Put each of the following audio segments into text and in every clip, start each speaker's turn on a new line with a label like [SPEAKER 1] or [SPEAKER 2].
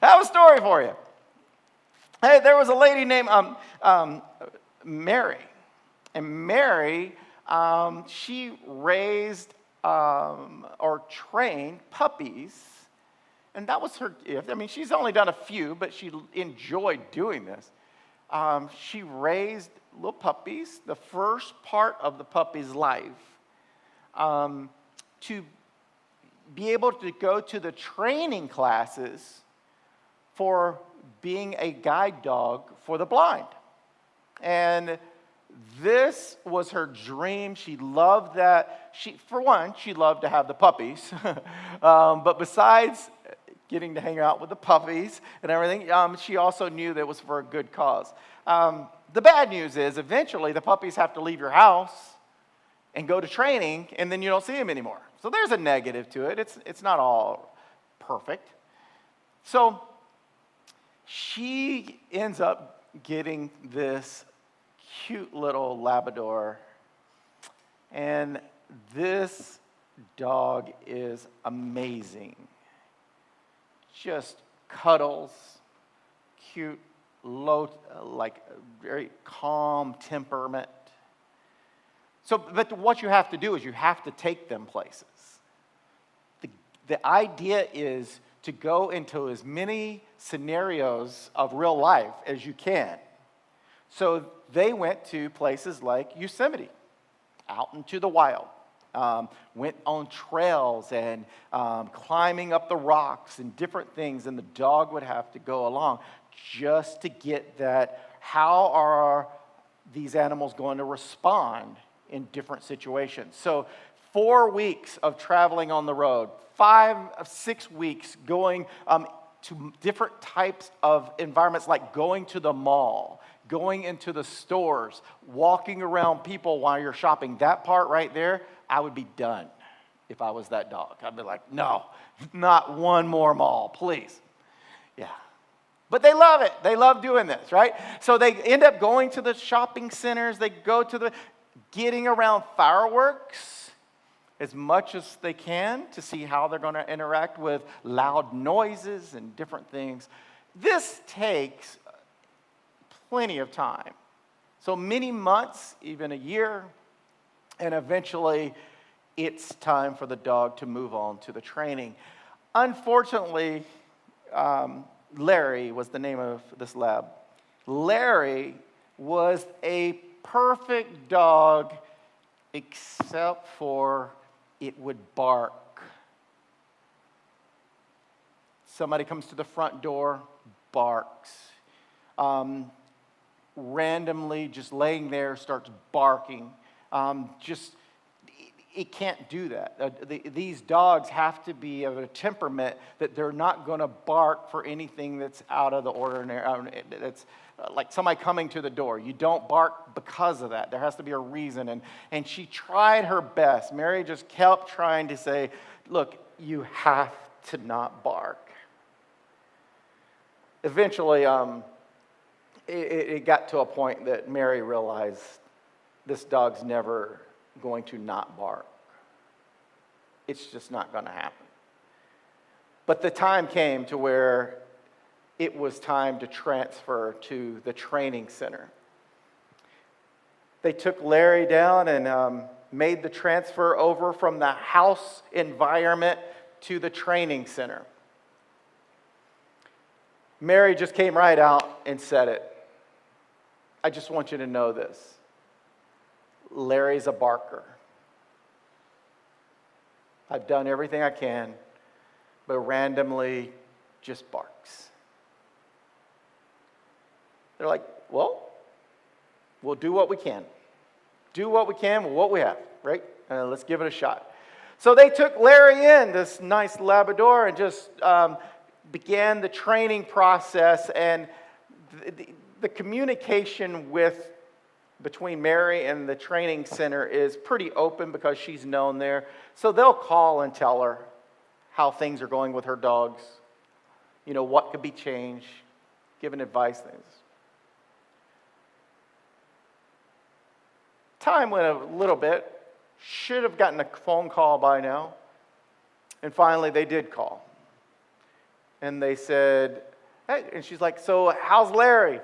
[SPEAKER 1] I have a story for you. Hey, there was a lady named Mary. And Mary, she raised or trained puppies. And that was her gift. I mean, she's only done a few, but she enjoyed doing this. She raised little puppies, the first part of the puppy's life, to be able to go to the training classes for being a guide dog for the blind. And this was her dream. She loved that. For one, she loved to have the puppies. But besides getting to hang out with the puppies and everything, she also knew that it was for a good cause. The bad news is eventually the puppies have to leave your house and go to training, and then you don't see them anymore. So there's a negative to it. It's not all perfect. So she ends up getting this cute little Labrador, and this dog is amazing. Just cuddles, cute, low, like very calm temperament. So, but what you have to do is you have to take them places. The idea is to go into as many scenarios of real life as you can. So they went to places like Yosemite, out into the wild. Went on trails and climbing up the rocks and different things, and the dog would have to go along just to get that, how are these animals going to respond in different situations. So 4 weeks of traveling on the road, 5 of 6 weeks going to different types of environments, like going to the mall, going into the stores, walking around people while you're shopping. That part right there, I would be done if I was that dog. I'd be like, no, not one more mall, please. Yeah. But they love it. They love doing this, right? So they end up going to the shopping centers. They go to getting around fireworks as much as they can to see how they're going to interact with loud noises and different things. This takes plenty of time. So many months, even a year, and eventually it's time for the dog to move on to the training. Unfortunately, Larry was the name of this lab. Larry was a perfect dog except for it would bark. Somebody comes to the front door, barks. Randomly, just laying there, starts barking. It can't do that. These dogs have to be of a temperament that they're not going to bark for anything that's out of the ordinary. That's like somebody coming to the door. You don't bark because of that. There has to be a reason. And she tried her best. Mary just kept trying to say, look, you have to not bark. Eventually, it got to a point that Mary realized this dog's never going to not bark. It's just not going to happen. But the time came to where it was time to transfer to the training center. They took Larry down and made the transfer over from the house environment to the training center. Mary just came right out and said it. I just want you to know this. Larry's a barker. I've done everything I can, but randomly just barks. They're like, well, we'll do what we can. Do what we can with what we have, right? Let's give it a shot. So they took Larry in, this nice Labrador, and just began the training process. And the communication between Mary and the training center is pretty open because she's known there. So they'll call and tell her how things are going with her dogs, what could be changed, giving advice, things. Time went a little bit. Should have gotten a phone call by now. And finally, they did call. And they said, hey, and she's like, so how's Larry?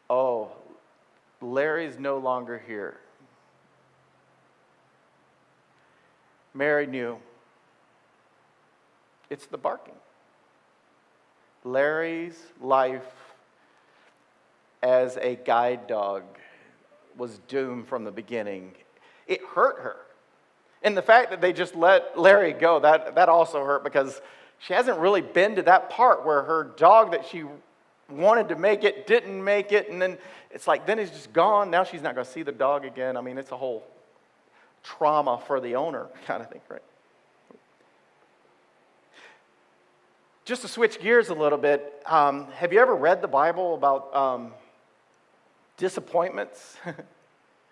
[SPEAKER 1] Oh, Larry's no longer here. Mary knew. It's the barking. Larry's life as a guide dog was doomed from the beginning. It hurt her. And the fact that they just let Larry go, that also hurt, because she hasn't really been to that part where her dog that she wanted to make it didn't make it, and then it's like, then he's just gone. Now she's not going to see the dog again. I mean, it's a whole trauma for the owner kind of thing, right? Just to switch gears a little bit, have you ever read the Bible about disappointments?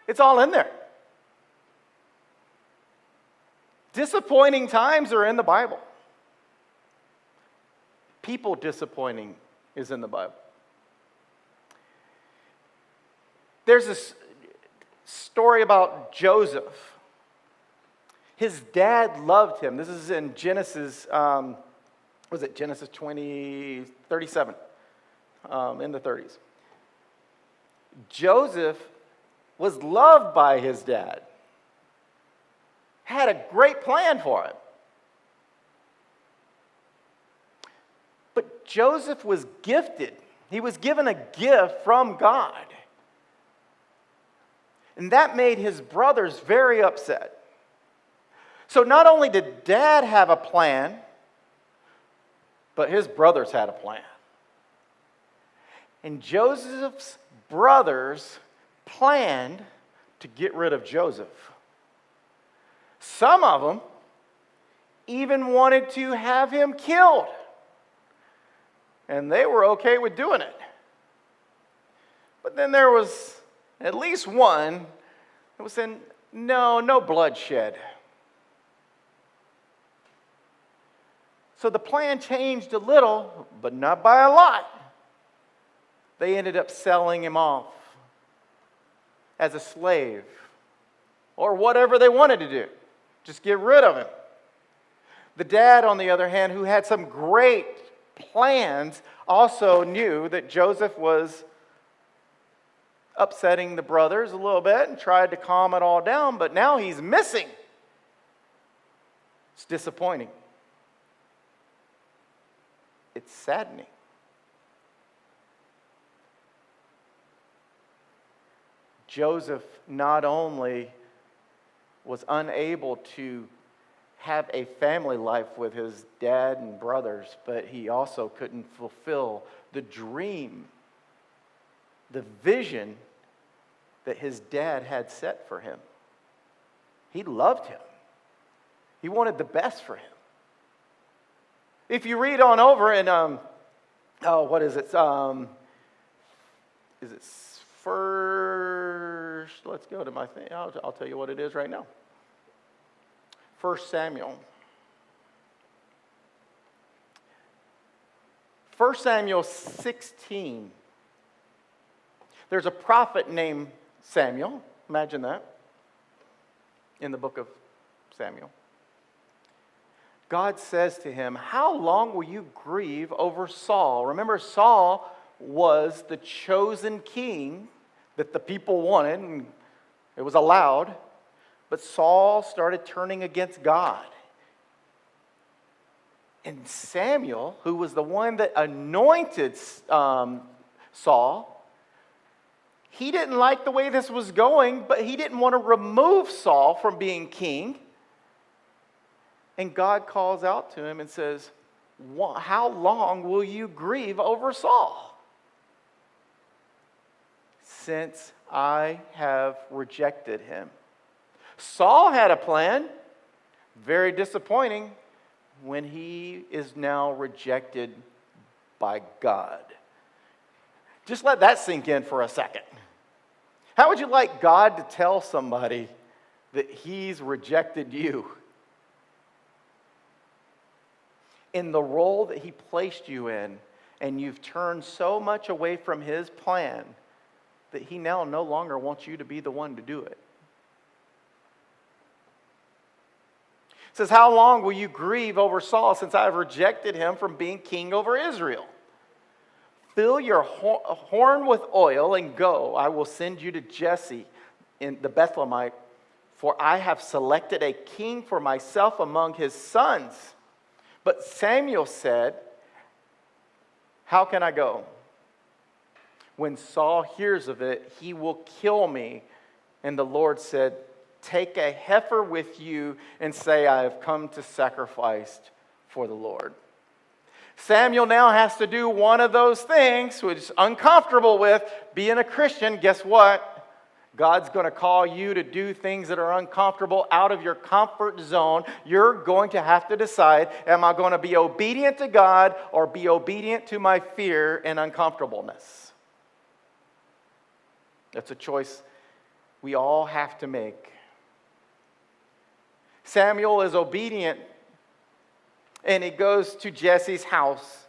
[SPEAKER 1] It's all in there. Disappointing times are in the Bible. People disappointing is in the Bible. There's this story about Joseph. His dad loved him. This is in Genesis, Genesis 37, in the 30s. Joseph was loved by his dad. Had a great plan for him. But Joseph was gifted. He was given a gift from God. And that made his brothers very upset. So not only did Dad have a plan, but his brothers had a plan. And Joseph's brothers planned to get rid of Joseph. Some of them even wanted to have him killed. And they were okay with doing it. But then there was at least one that was saying, no bloodshed. So the plan changed a little, but not by a lot. They ended up selling him off as a slave or whatever they wanted to do. Just get rid of him. The dad, on the other hand, who had some great plans, also knew that Joseph was upsetting the brothers a little bit and tried to calm it all down, but now he's missing. It's disappointing. It's saddening. Joseph not only was unable to have a family life with his dad and brothers, but he also couldn't fulfill the dream, the vision that his dad had set for him. He loved him. He wanted the best for him. If you read on over in, what is it? Is it first? Let's go to my thing. I'll tell you what it is right now. 1 Samuel. 1 Samuel 16. There's a prophet named Samuel. Imagine that. In the book of Samuel. God says to him, how long will you grieve over Saul? Remember, Saul was the chosen king that the people wanted, and it was allowed. But Saul started turning against God. And Samuel, who was the one that anointed Saul, he didn't like the way this was going, but he didn't want to remove Saul from being king. And God calls out to him and says, how long will you grieve over Saul? Since I have rejected him. Saul had a plan, very disappointing, when he is now rejected by God. Just let that sink in for a second. How would you like God to tell somebody that he's rejected you? In the role that he placed you in, and you've turned so much away from his plan that he now no longer wants you to be the one to do it. It says, how long will you grieve over Saul since I have rejected him from being king over Israel? Fill your horn with oil and go. I will send you to Jesse the Bethlehemite, for I have selected a king for myself among his sons. But Samuel said, how can I go? When Saul hears of it, he will kill me. And the Lord said, take a heifer with you and say, I have come to sacrifice for the Lord. Samuel now has to do one of those things, which is uncomfortable with being a Christian. Guess what? God's going to call you to do things that are uncomfortable, out of your comfort zone. You're going to have to decide, am I going to be obedient to God or be obedient to my fear and uncomfortableness? That's a choice we all have to make. Samuel is obedient, and he goes to Jesse's house,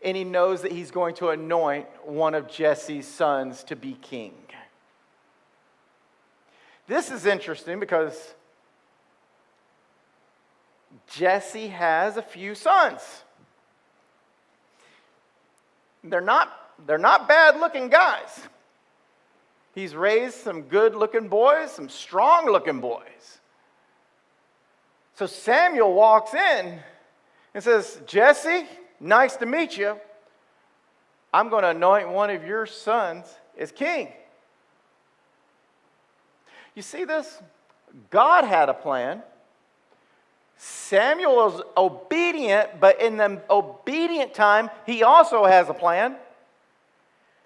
[SPEAKER 1] and he knows that he's going to anoint one of Jesse's sons to be king. This is interesting because Jesse has a few sons. They're not bad-looking guys. He's raised some good-looking boys, some strong-looking boys. So Samuel walks in and says, Jesse, nice to meet you. I'm going to anoint one of your sons as king. You see this? God had a plan. Samuel was obedient, but in the obedient time, he also has a plan.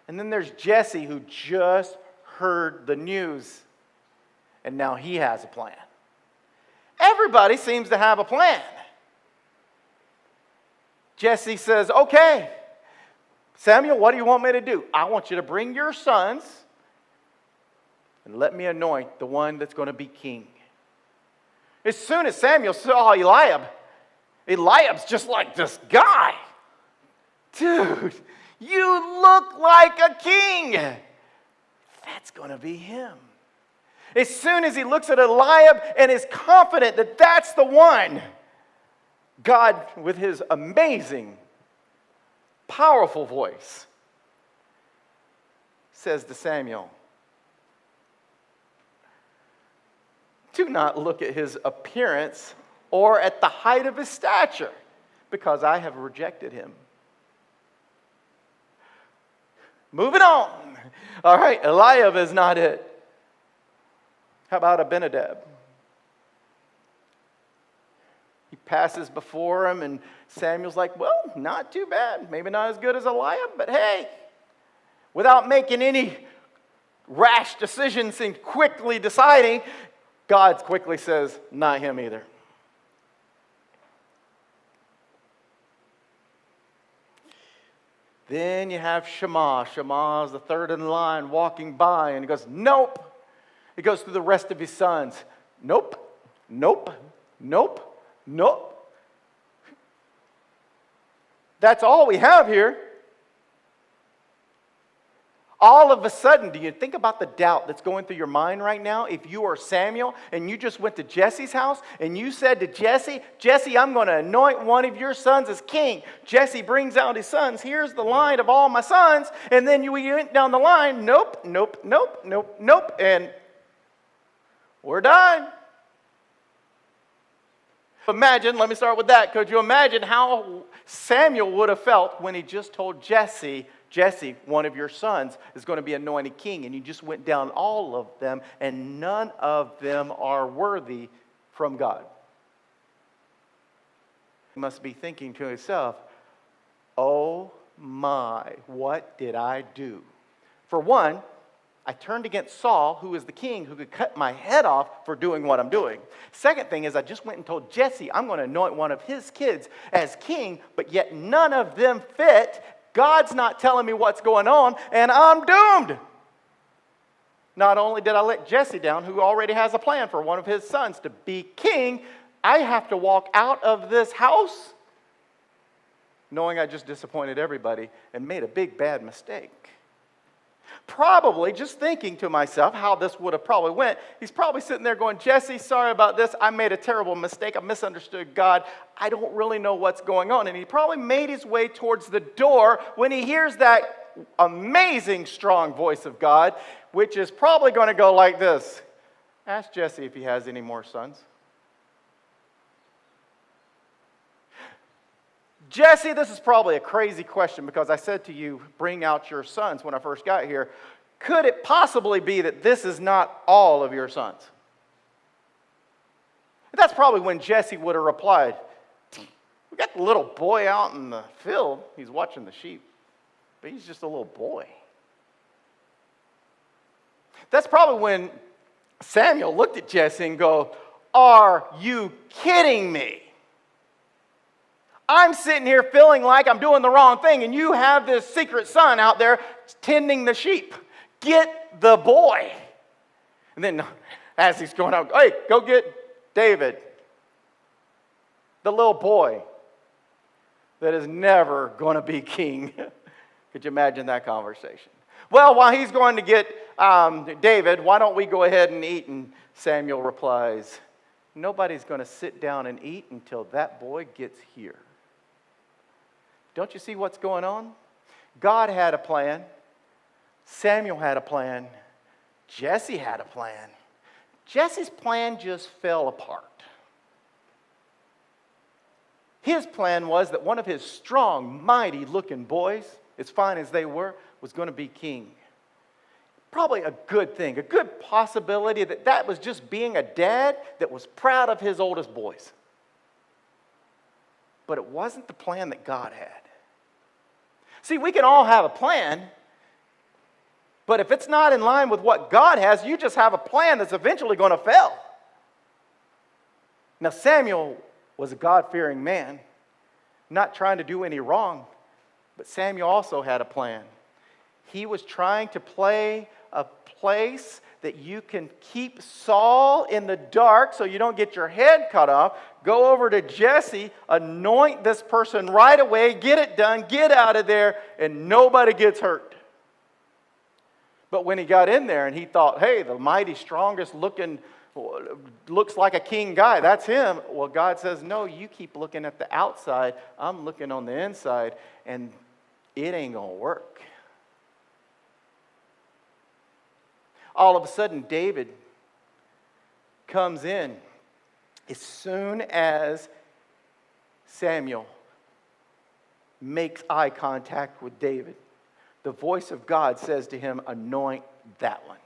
[SPEAKER 1] And then there's Jesse, who just heard the news, and now he has a plan. Everybody seems to have a plan. Jesse says, okay, Samuel, what do you want me to do? I want you to bring your sons and let me anoint the one that's going to be king. As soon as Samuel saw Eliab's just like this guy. Dude, you look like a king. That's going to be him. As soon as he looks at Eliab and is confident that that's the one, God, with his amazing, powerful voice, says to Samuel, do not look at his appearance or at the height of his stature, because I have rejected him. Moving on. All right, Eliab is not it. How about Abinadab? He passes before him, and Samuel's like, well, not too bad. Maybe not as good as Eliab, but hey, without making any rash decisions and quickly deciding, God quickly says, not him either. Then you have Shammah. Shammah is the third in line walking by, and he goes, nope. He goes through the rest of his sons. Nope, nope, nope, nope. That's all we have here. All of a sudden, do you think about the doubt that's going through your mind right now? If you are Samuel and you just went to Jesse's house and you said to Jesse, Jesse, I'm going to anoint one of your sons as king. Jesse brings out his sons. Here's the line of all my sons. And then you went down the line. Nope, nope, nope, nope, nope. And we're done. Imagine, let me start with that. Could you imagine how Samuel would have felt when he just told Jesse, Jesse, one of your sons is going to be anointed king, and you just went down all of them, and none of them are worthy from God? He must be thinking to himself, oh my, what did I do? For one, I turned against Saul, who is the king, who could cut my head off for doing what I'm doing. Second thing is I just went and told Jesse I'm going to anoint one of his kids as king, but yet none of them fit. God's not telling me what's going on, and I'm doomed. Not only did I let Jesse down, who already has a plan for one of his sons to be king, I have to walk out of this house knowing I just disappointed everybody and made a big bad mistake. Probably, just thinking to myself how this would have probably went, he's probably sitting there going, Jesse, sorry about this. I made a terrible mistake. I misunderstood God. I don't really know what's going on. And he probably made his way towards the door when he hears that amazing, strong voice of God, which is probably going to go like this. Ask Jesse if he has any more sons. Jesse, this is probably a crazy question because I said to you, bring out your sons when I first got here. Could it possibly be that this is not all of your sons? That's probably when Jesse would have replied, we got the little boy out in the field. He's watching the sheep, but he's just a little boy. That's probably when Samuel looked at Jesse and go, are you kidding me? I'm sitting here feeling like I'm doing the wrong thing, and you have this secret son out there tending the sheep. Get the boy. And then as he's going out, hey, go get David, the little boy that is never going to be king. Could you imagine that conversation? Well, while he's going to get David, why don't we go ahead and eat? And Samuel replies, nobody's going to sit down and eat until that boy gets here. Don't you see what's going on? God had a plan. Samuel had a plan. Jesse had a plan. Jesse's plan just fell apart. His plan was that one of his strong, mighty-looking boys, as fine as they were, was going to be king. Probably a good thing, a good possibility that was just being a dad that was proud of his oldest boys. But it wasn't the plan that God had. See, we can all have a plan, but if it's not in line with what God has, you just have a plan that's eventually going to fail. Now, Samuel was a God-fearing man, not trying to do any wrong, but Samuel also had a plan. He was trying to play a place that you can keep Saul in the dark so you don't get your head cut off. Go over to Jesse, anoint this person right away, get it done, get out of there, and nobody gets hurt. But when he got in there and he thought, hey, the mighty, strongest looking, looks like a king guy, that's him. Well, God says, no, you keep looking at the outside. I'm looking on the inside, and it ain't going to work. All of a sudden, David comes in as soon as Samuel makes eye contact with David. The voice of God says to him, anoint that one.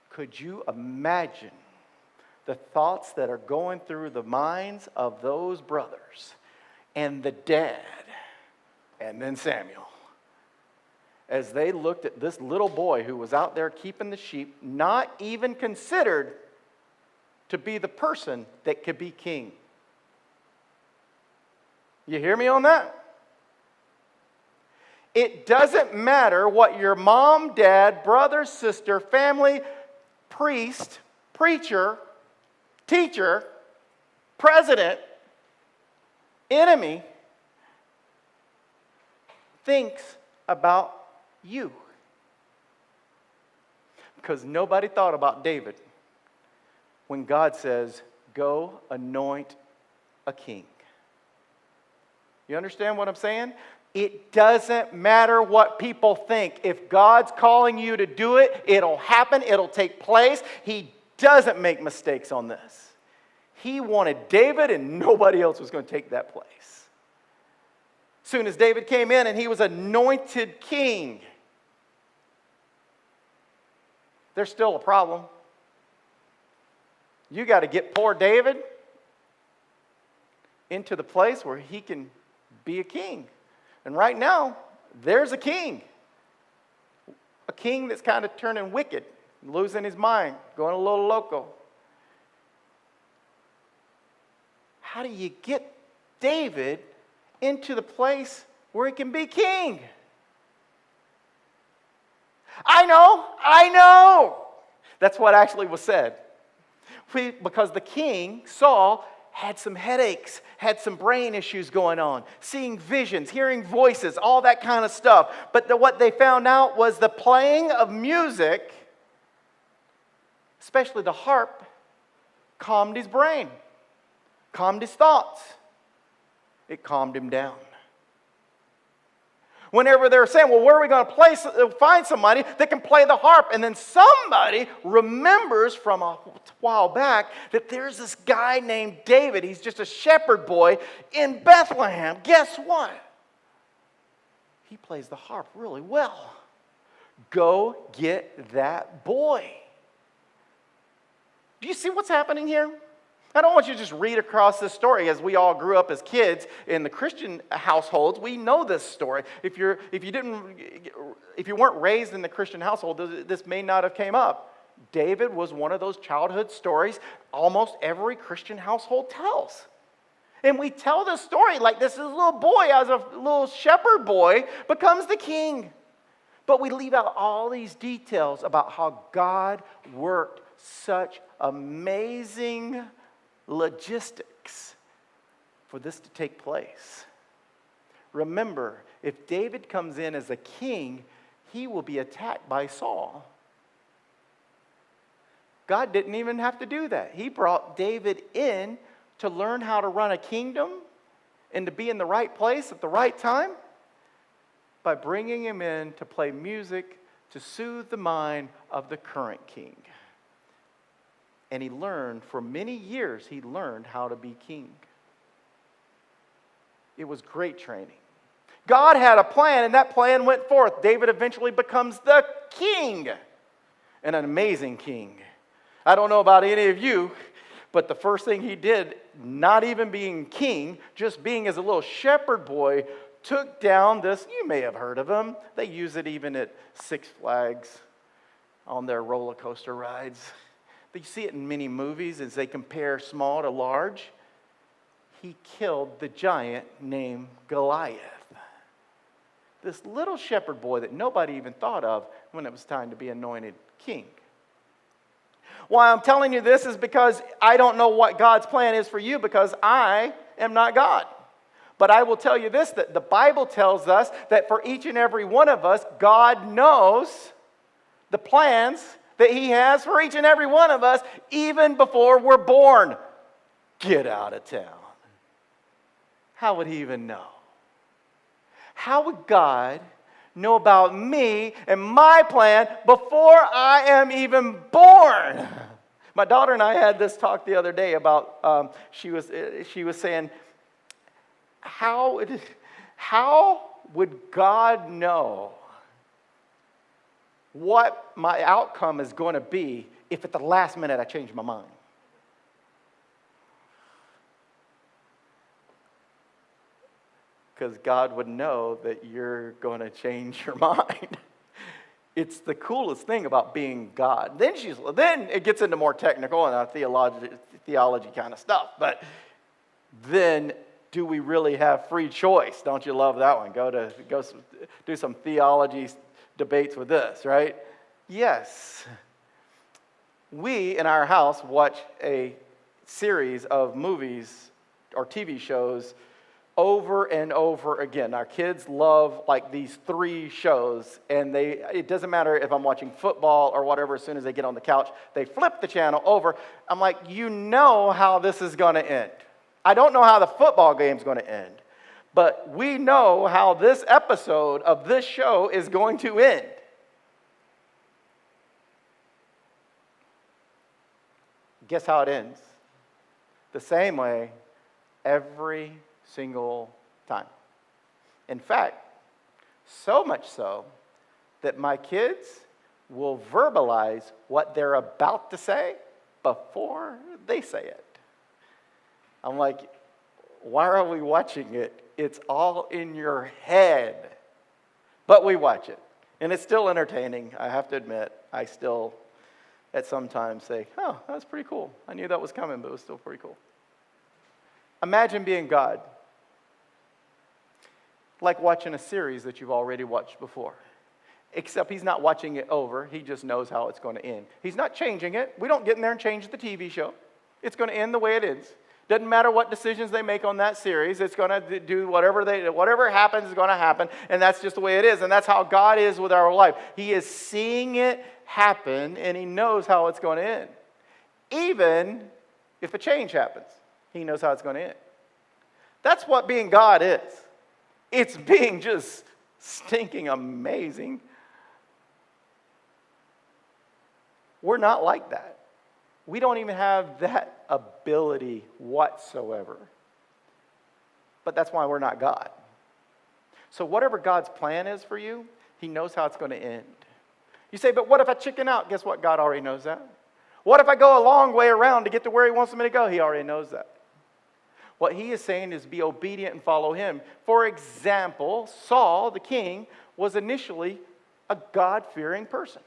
[SPEAKER 1] Could you imagine the thoughts that are going through the minds of those brothers and the dad and then Samuel? As they looked at this little boy who was out there keeping the sheep, not even considered to be the person that could be king. You hear me on that? It doesn't matter what your mom, dad, brother, sister, family, priest, preacher, teacher, president, enemy thinks about you. Because nobody thought about David when God says, go anoint a king. You understand what I'm saying? It doesn't matter what people think. If God's calling you to do it, it'll happen, it'll take place. He doesn't make mistakes on this. He wanted David, and nobody else was going to take that place. As soon as David came in and he was anointed king, there's still a problem. You got to get poor David into the place where he can be a king. And right now, there's a king that's kind of turning wicked, losing his mind, going a little loco. How do you get David into the place where he can be king? I know. That's what actually was said. Because the king, Saul, had some headaches, had some brain issues going on, seeing visions, hearing voices, all that kind of stuff. But what they found out was the playing of music, especially the harp, calmed his brain, calmed his thoughts. It calmed him down. Whenever they were saying, well, where are we going to find somebody that can play the harp? And then somebody remembers from a while back that there's this guy named David. He's just a shepherd boy in Bethlehem. Guess what? He plays the harp really well. Go get that boy. Do you see what's happening here? I don't want you to just read across this story. As we all grew up as kids in the Christian households, we know this story. If you weren't raised in the Christian household, this may not have came up. David was one of those childhood stories almost every Christian household tells. And we tell this story like this little boy, as a little shepherd boy, becomes the king. But we leave out all these details about how God worked such amazing logistics for this to take place. Remember, if David comes in as a king, he will be attacked by Saul. God didn't even have to do that. He brought David in to learn how to run a kingdom and to be in the right place at the right time by bringing him in to play music to soothe the mind of the current king. And he learned, for many years, he learned how to be king. It was great training. God had a plan, and that plan went forth. David eventually becomes the king, and an amazing king. I don't know about any of you, but the first thing he did, not even being king, just being as a little shepherd boy, took down this, you may have heard of him. They use it even at Six Flags on their roller coaster rides. You see it in many movies as they compare small to large. He killed the giant named Goliath. This little shepherd boy that nobody even thought of when it was time to be anointed king. Why I'm telling you this is because I don't know what God's plan is for you, because I am not God. But I will tell you this, that the Bible tells us that for each and every one of us, God knows the plans that he has for each and every one of us, even before we're born. Get out of town. How would he even know? How would God know about me and my plan before I am even born? My daughter and I had this talk the other day about, she was saying, how would God know what my outcome is going to be if at the last minute I change my mind? Because God would know that you're going to change your mind. It's the coolest thing about being God. Then it gets into more technical and theology kind of stuff. But then, do we really have free choice? Don't you love that one? Go do some theology debates with this, right? Yes. We, in our house, watch a series of movies or TV shows over and over again. Our kids love like these 3 shows, and it doesn't matter if I'm watching football or whatever, as soon as they get on the couch, they flip the channel over. I'm like, you know how this is going to end. I don't know how the football game's going to end, but we know how this episode of this show is going to end. Guess how it ends? The same way every single time. In fact, so much so that my kids will verbalize what they're about to say before they say it. I'm like, why are we watching it? It's all in your head. But we watch it. And it's still entertaining, I have to admit. I still, at some times, say, oh, that's pretty cool. I knew that was coming, but it was still pretty cool. Imagine being God. Like watching a series that you've already watched before. Except he's not watching it over. He just knows how it's going to end. He's not changing it. We don't get in there and change the TV show. It's going to end the way it is. Doesn't matter what decisions they make on that series. It's going to do whatever happens is going to happen. And that's just the way it is. And that's how God is with our life. He is seeing it happen, and he knows how it's going to end. Even if a change happens, he knows how it's going to end. That's what being God is. It's being just stinking amazing. We're not like that. We don't even have that ability whatsoever. But that's why we're not God. So whatever God's plan is for you, he knows how it's going to end. You say, but what if I chicken out? Guess what? God already knows that. What if I go a long way around to get to where he wants me to go? He already knows that. What he is saying is be obedient and follow him. For example, Saul, the king, was initially a God-fearing person.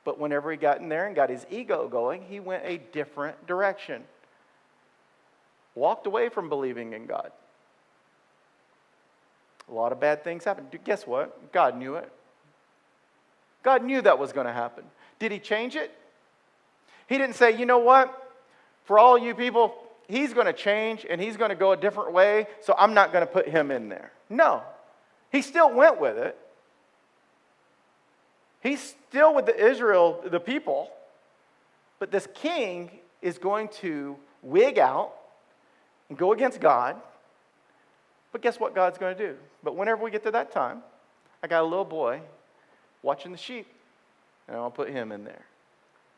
[SPEAKER 1] But whenever he got in there and got his ego going, he went a different direction. Walked away from believing in God. A lot of bad things happened. Guess what? God knew it. God knew that was going to happen. Did he change it? He didn't say, you know what? For all you people, he's going to change and he's going to go a different way, so I'm not going to put him in there. No. He still went with it. He's still with the people, but this king is going to wig out and go against God. But guess what God's going to do? But whenever we get to that time, I got a little boy watching the sheep, and I'll put him in there.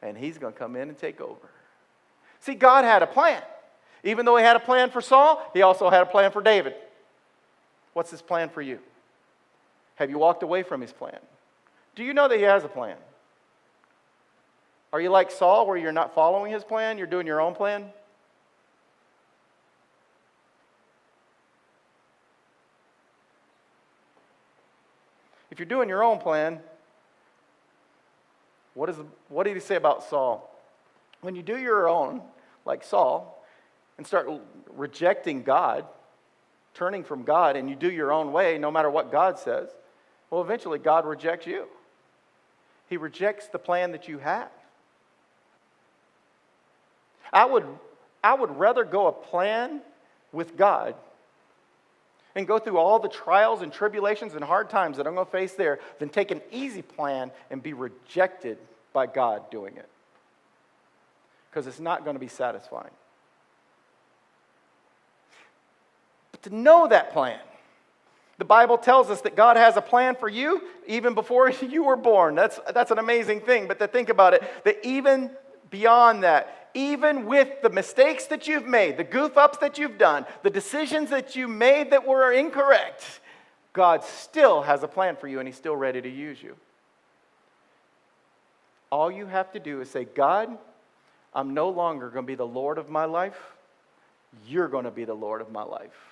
[SPEAKER 1] And he's going to come in and take over. See, God had a plan. Even though he had a plan for Saul, he also had a plan for David. What's his plan for you? Have you walked away from his plan? Do you know that he has a plan? Are you like Saul, where you're not following his plan, you're doing your own plan? If you're doing your own plan, what did he say about Saul? When you do your own, like Saul, and start rejecting God, turning from God, and you do your own way, no matter what God says, well, eventually God rejects you. He rejects the plan that you have. I would rather go a plan with God and go through all the trials and tribulations and hard times that I'm going to face there than take an easy plan and be rejected by God doing it. Because it's not going to be satisfying. But to know that plan, the Bible tells us that God has a plan for you even before you were born. That's an amazing thing. But to think about it, that even beyond that, even with the mistakes that you've made, the goof-ups that you've done, the decisions that you made that were incorrect, God still has a plan for you, and he's still ready to use you. All you have to do is say, God, I'm no longer going to be the Lord of my life. You're going to be the Lord of my life.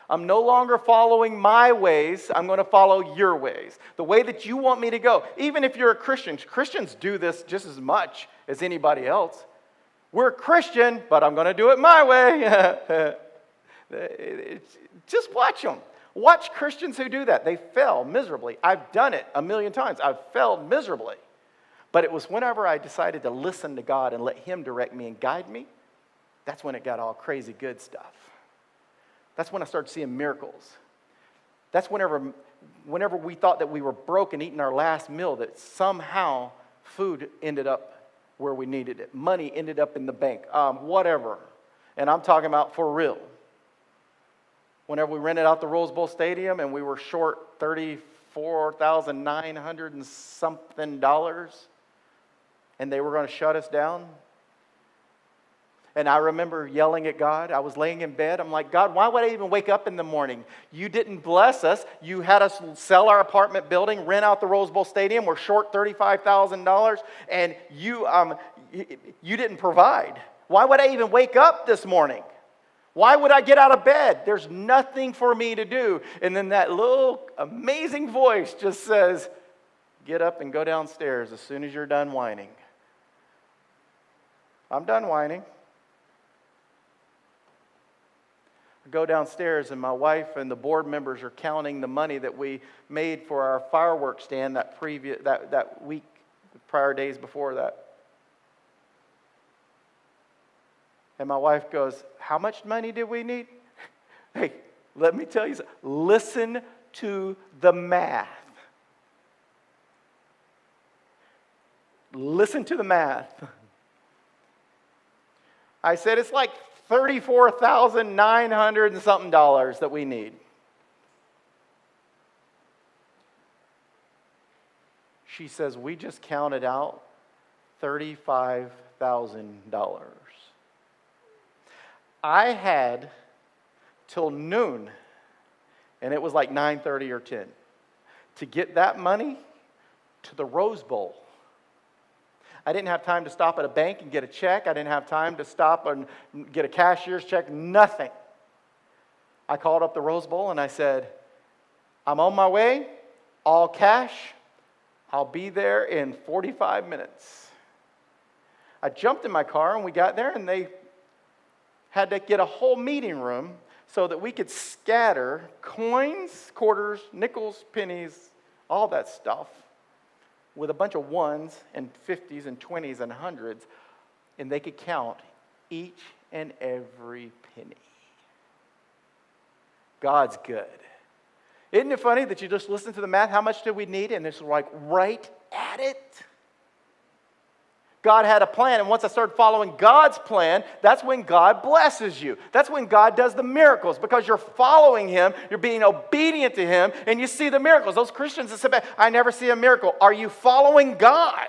[SPEAKER 1] I'm no longer following my ways. I'm going to follow your ways. The way that you want me to go. Even if you're a Christian, Christians do this just as much as anybody else. We're Christian, but I'm going to do it my way. Just watch them. Watch Christians who do that. They fail miserably. I've done it a million times. I've failed miserably. But it was whenever I decided to listen to God and let him direct me and guide me, that's when it got all crazy good stuff. That's when I started seeing miracles. That's whenever we thought that we were broke and eating our last meal, that somehow food ended up where we needed it. Money ended up in the bank. Whatever. And I'm talking about for real. Whenever we rented out the Rose Bowl Stadium and we were short $34,900 and something dollars, and they were going to shut us down. And I remember yelling at God. I was laying in bed. I'm like, God, why would I even wake up in the morning? You didn't bless us. You had us sell our apartment building, rent out the Rose Bowl Stadium. We're short $35,000, and you didn't provide. Why would I even wake up this morning? Why would I get out of bed? There's nothing for me to do. And then that little amazing voice just says, get up and go downstairs as soon as you're done whining. I'm done whining. I go downstairs and my wife and the board members are counting the money that we made for our fireworks stand that week, prior days before that. And my wife goes, how much money did we need? Hey, let me tell you something. Listen to the math. Listen to the math. I said, it's like $34,900 and something that we need. She says, we just counted out $35,000. I had till noon, and it was like 9:30 or 10, to get that money to the Rose Bowl. I didn't have time to stop at a bank and get a check. I didn't have time to stop and get a cashier's check, nothing. I called up the Rose Bowl and I said, I'm on my way, all cash. I'll be there in 45 minutes. I jumped in my car and we got there, and they had to get a whole meeting room so that we could scatter coins, quarters, nickels, pennies, all that stuff, with a bunch of ones and 50s and 20s and hundreds, and they could count each and every penny. God's good. Isn't it funny that you just listen to the math? How much do we need? And it's like right at it. God had a plan, and once I started following God's plan, that's when God blesses you. That's when God does the miracles, because you're following Him, you're being obedient to Him, and you see the miracles. Those Christians that say, I never see a miracle. Are you following God?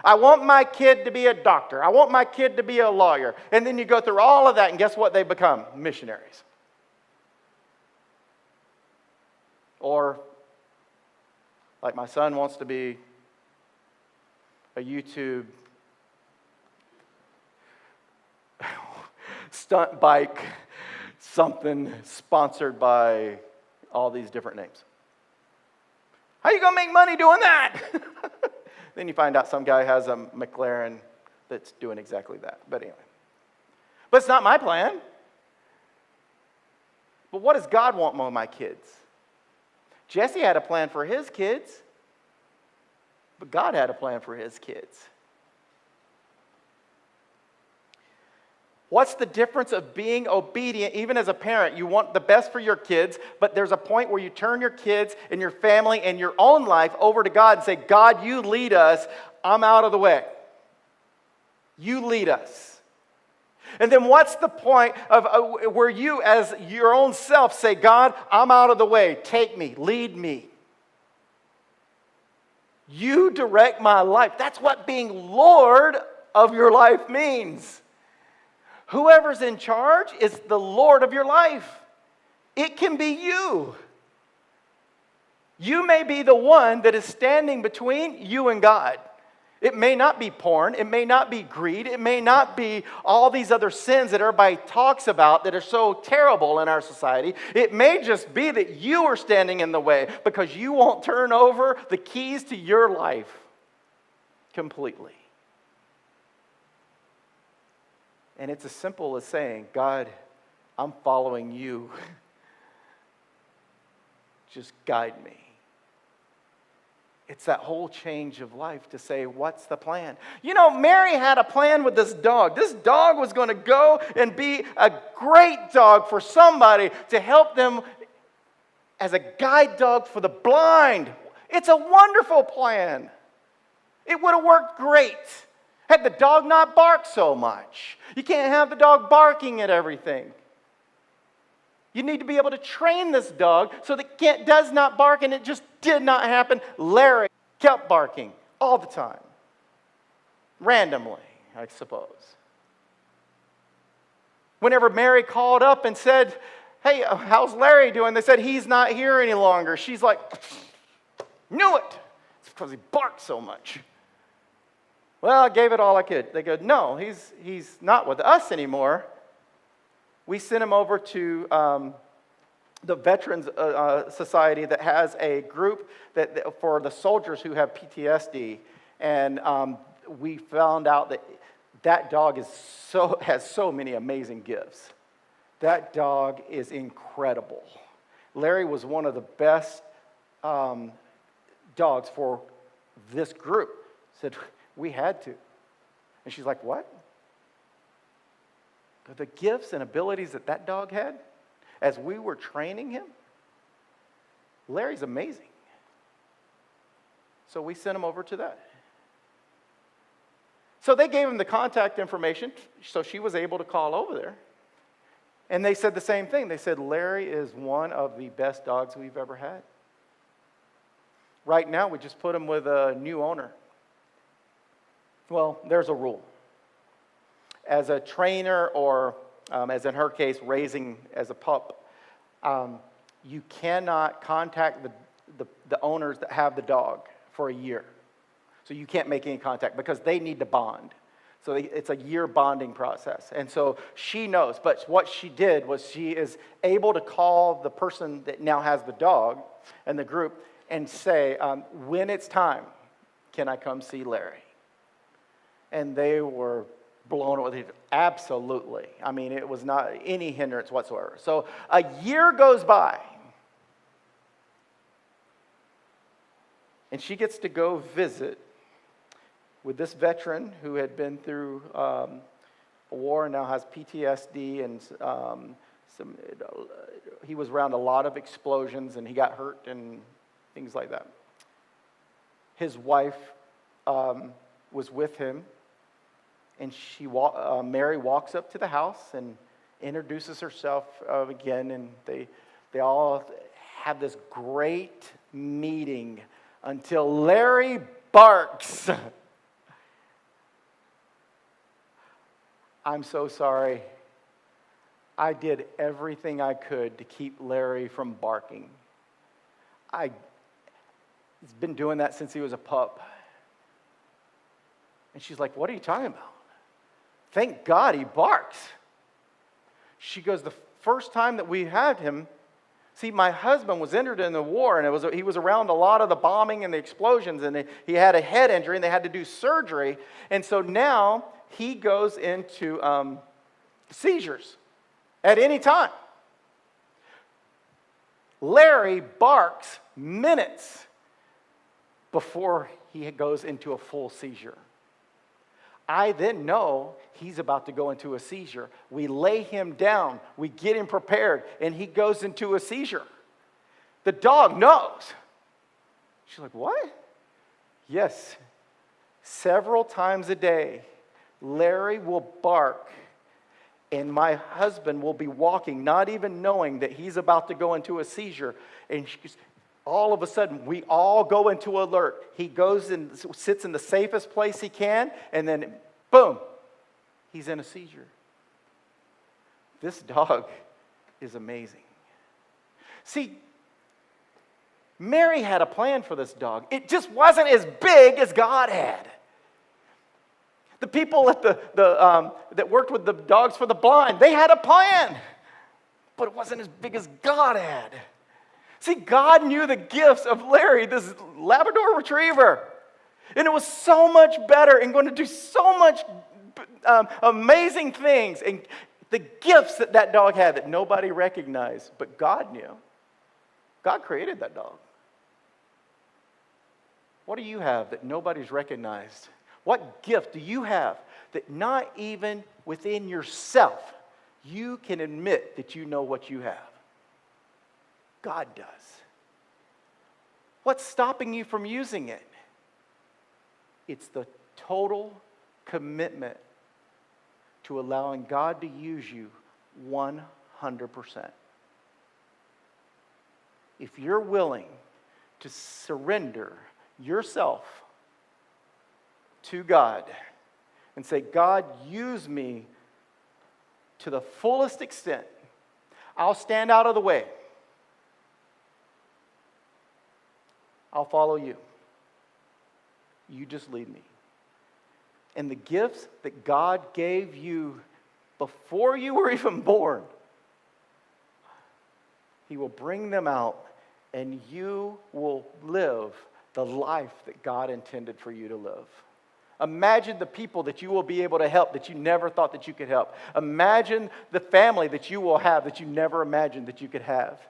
[SPEAKER 1] I want my kid to be a doctor. I want my kid to be a lawyer. And then you go through all of that, and guess what they become? Missionaries. Or, like my son wants to be a YouTube stunt bike, something sponsored by all these different names. How are you going to make money doing that? Then you find out some guy has a McLaren that's doing exactly that. But anyway. But it's not my plan. But what does God want with my kids? Jesse had a plan for his kids. But God had a plan for His kids. What's the difference of being obedient? Even as a parent, you want the best for your kids, but there's a point where you turn your kids and your family and your own life over to God and say, God, you lead us. I'm out of the way. You lead us. And then what's the point of where you as your own self say, God, I'm out of the way. Take me, lead me. You direct my life. That's what being Lord of your life means. Whoever's in charge is the Lord of your life. It can be you. You may be the one that is standing between you and God. It may not be porn. It may not be greed. It may not be all these other sins that everybody talks about that are so terrible in our society. It may just be that you are standing in the way because you won't turn over the keys to your life completely. And it's as simple as saying, God, I'm following you. Just guide me. It's that whole change of life to say, what's the plan? You know, Mary had a plan with this dog. This dog was going to go and be a great dog for somebody to help them as a guide dog for the blind. It's a wonderful plan. It would have worked great had the dog not barked so much. You can't have the dog barking at everything. You need to be able to train this dog so that it does not bark, and it just did not happen. Larry kept barking all the time. Randomly, I suppose. Whenever Mary called up and said, hey, how's Larry doing? They said, he's not here any longer. She's like, knew it. It's because he barked so much. Well, I gave it all I could. They go, no, he's not with us anymore. We sent him over to the Veterans Society that has a group that for the soldiers who have PTSD. And we found out that dog has so many amazing gifts. That dog is incredible. Larry was one of the best dogs for this group. Said, we had to. And she's like, what? But the gifts and abilities that dog had, as we were training him, Larry's amazing. So we sent him over to that. So they gave him the contact information, so she was able to call over there. And they said the same thing. They said, Larry is one of the best dogs we've ever had. Right now, we just put him with a new owner. Well, there's a rule. As a trainer, or as in her case, raising as a pup, you cannot contact the owners that have the dog for a year. So you can't make any contact because they need to bond. So it's a year bonding process. And so she knows. But what she did was she is able to call the person that now has the dog and the group and say, when it's time, can I come see Larry? And they were blown away. Absolutely. I mean, it was not any hindrance whatsoever. So a year goes by. And she gets to go visit with this veteran who had been through a war and now has PTSD, and he was around a lot of explosions and he got hurt and things like that. His wife was with him, and Mary walks up to the house and introduces herself again, and they all have this great meeting until Larry barks. I'm so sorry. I did everything I could to keep Larry from barking. He's been doing that since he was a pup. And she's like, what are you talking about? Thank God he barks. She goes, the first time that we had him, see, my husband was injured in the war, and he was around a lot of the bombing and the explosions, and he had a head injury, and they had to do surgery. And so now he goes into seizures at any time. Larry barks minutes before he goes into a full seizure. I then know he's about to go into a seizure. We lay him down. We get him prepared, and he goes into a seizure. The dog knows. She's like, what? Yes. Several times a day, Larry will bark, and my husband will be walking, not even knowing that he's about to go into a seizure. And all of a sudden, we all go into alert. He goes and sits in the safest place he can, and then, boom, he's in a seizure. This dog is amazing. See, Mary had a plan for this dog. It just wasn't as big as God had. The people at that worked with the dogs for the blind, they had a plan, but it wasn't as big as God had. See, God knew the gifts of Larry, this Labrador retriever, and it was so much better and going to do so much amazing things, and the gifts that dog had that nobody recognized, but God knew. God created that dog. What do you have that nobody's recognized? What gift do you have that not even within yourself you can admit that you know what you have? God does. What's stopping you from using it? It's the total commitment to allowing God to use you 100%. If you're willing to surrender yourself to God and say, God, use me to the fullest extent. I'll stand out of the way. I'll follow you. You just lead me. And the gifts that God gave you before you were even born, He will bring them out, and you will live the life that God intended for you to live. Imagine the people that you will be able to help that you never thought that you could help. Imagine the family that you will have that you never imagined that you could have.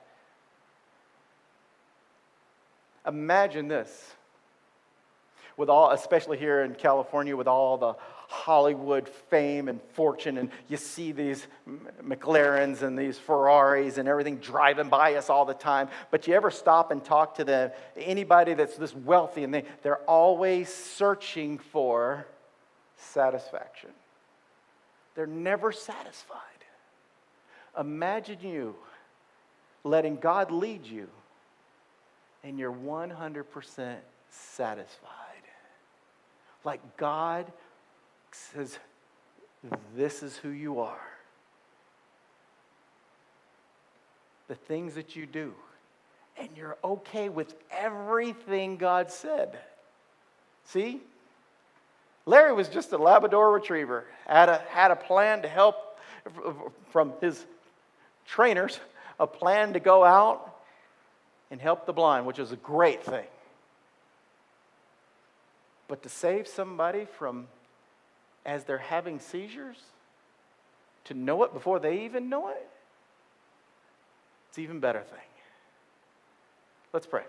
[SPEAKER 1] Imagine this. With all, especially here in California, with all the Hollywood fame and fortune, and you see these McLarens and these Ferraris and everything driving by us all the time. But you ever stop and talk to them, anybody that's this wealthy, and they're always searching for satisfaction. They're never satisfied. Imagine you letting God lead you, and you're 100% satisfied. Like God says, this is who you are. The things that you do. And you're okay with everything God said. See? Larry was just a Labrador retriever. Had a plan to help from his trainers, a plan to go out and help the blind, which is a great thing. But to save somebody from, as they're having seizures, to know it before they even know it, it's an even better thing. Let's pray.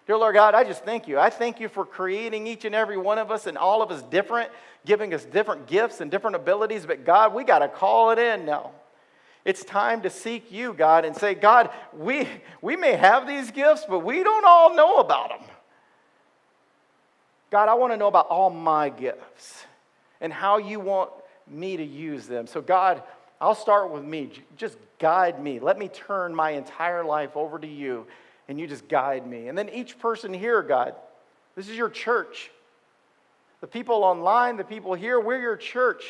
[SPEAKER 1] Dear Lord God, I just thank you. I thank you for creating each and every one of us and all of us different, giving us different gifts and different abilities. But God, we got to call it in now. It's time to seek you, God, and say, God, we may have these gifts, but we don't all know about them. God, I want to know about all my gifts and how you want me to use them. So God, I'll start with me. Just guide me. Let me turn my entire life over to you, and you just guide me. And then each person here, God, this is your church. The people online, the people here, we're your church.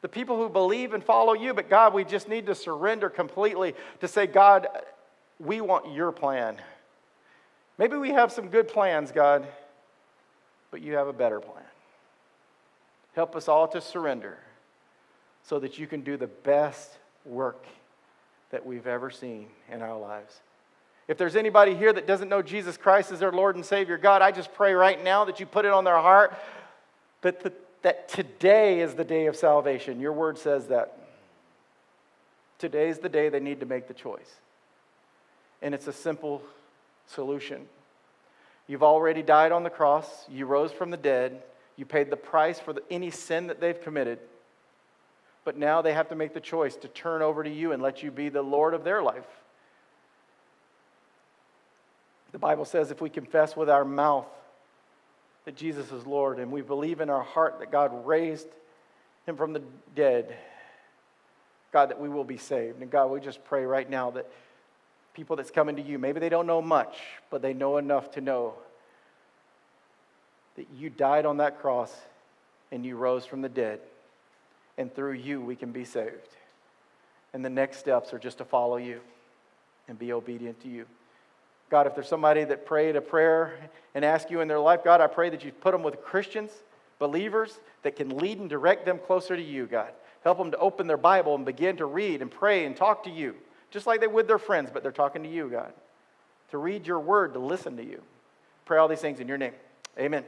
[SPEAKER 1] The people who believe and follow you. But God, we just need to surrender completely to say, God, we want your plan. Maybe we have some good plans, God, but you have a better plan. Help us all to surrender so that you can do the best work that we've ever seen in our lives. If there's anybody here that doesn't know Jesus Christ as their Lord and Savior, God, I just pray right now that you put it on their heart that today is the day of salvation. Your word says that. Today's the day they need to make the choice. And it's a simple solution. You've already died on the cross. You rose from the dead. You paid the price for any sin that they've committed. But now they have to make the choice to turn over to you and let you be the Lord of their life. The Bible says if we confess with our mouth that Jesus is Lord and we believe in our heart that God raised him from the dead, God, that we will be saved. And God, we just pray right now that people that's coming to you, maybe they don't know much, but they know enough to know that you died on that cross and you rose from the dead. And through you, we can be saved. And the next steps are just to follow you and be obedient to you. God, if there's somebody that prayed a prayer and asked you in their life, God, I pray that you put them with Christians, believers that can lead and direct them closer to you, God. Help them to open their Bible and begin to read and pray and talk to you, just like they would their friends, but they're talking to you, God. To read your word, to listen to you. Pray all these things in your name. Amen.